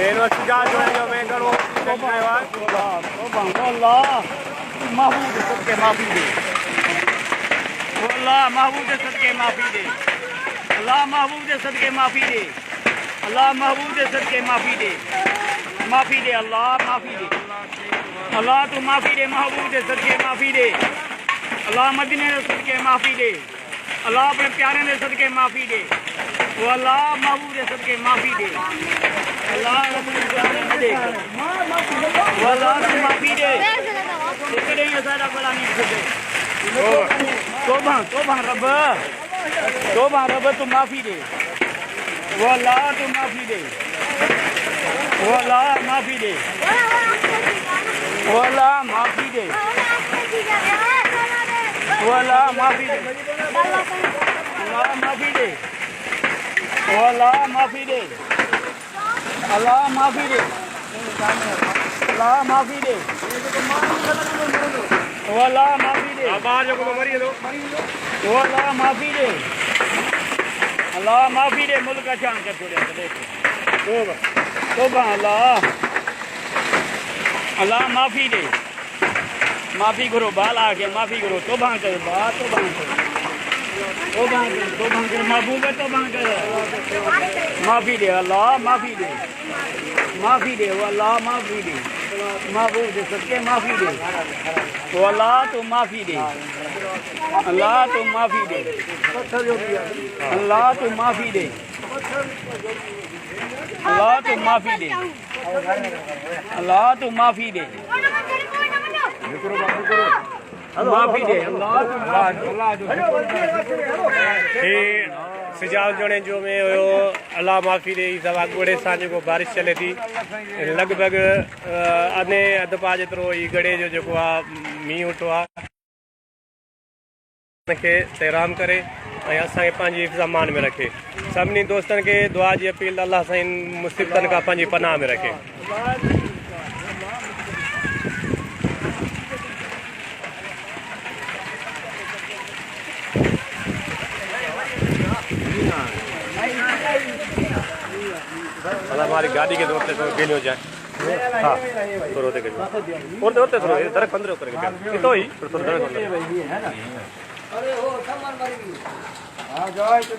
इनो सुजा जो है जो मैं करो अल्लाह महबूब सदके माफी दे, अल्लाह महबूब दे सदके माफी दे, अल्लाह महबूब दे सदके माफी दे, अल्लाह महबूब दे सदके माफी दे, माफी दे अल्लाह माफी दे, अल्लाह तू माफी दे महबूब दे सदके माफी दे, अल्लाह मदीने दे सदके माफी दे, अल्लाह अपने प्यारे दे सदके माफी दे, वो अल्लाह महबूब दे सदके माफी दे, अल्लाह दे वो अल्लाह तू माफी दे, इकड़े ये सारा बड़ा नहीं सके तोबा तोबा रब तू माफी दे, वो अल्लाह तू माफी दे, वो अल्लाह माफी दे, वो अल्लाह माफी दे, वो अल्लाह माफी दे, अल्लाह माफी दे, वो अल्लाह माफी दे, अल्लाह माफी दे, अल्लाह माफी दे, वो अल्लाह माफी दे, बाहर जो को मरी दो वो अल्लाह माफी दे, अल्लाह माफी दे, मुल्क का चांद कर छोड़े तोबा अल्लाह अल्लाह माफी दे, माफी करो बाल आके माफी करो तोबा कर बात तोबा कर महबूब है तोबा कर माफी दे अल्लाह माफी दे, माफी दे वो अल्लाह माफी दे, महबूब दे सदके माफी दे, वो अल्लाह तो माफी दे, अल्लाह तो माफी दे, अल्लाह तो माफी दे, अल्लाह तो माफी दे, अल्लाह तो माफी दे, माफी दे अल्लाह सिजाल जोड़े जो में हो अल्लाह माफ़ी दे सवा गोड़े सां को बारिश चले थी लगभग अने अध पा जेतिरो ई गड़े जो जेको आहे मींहुं उठो आहे खे तहराम करे ऐं असांखे पंहिंजी हिफ़्ज़-ए-मान में रखे, सभिनी दोस्तनि खे दुआ जी अपील अल्लाह साईं मुसीबतनि खां पंहिंजी पनाह में रखे। हमारी गाड़ी के दौड़ते तो गेल हो जाए हाँ थोड़ा होते और दौड़ते थोड़ा दरक 15 करके तो ही थोड़ा दरक अरे हो सामान मारी हां जाए तो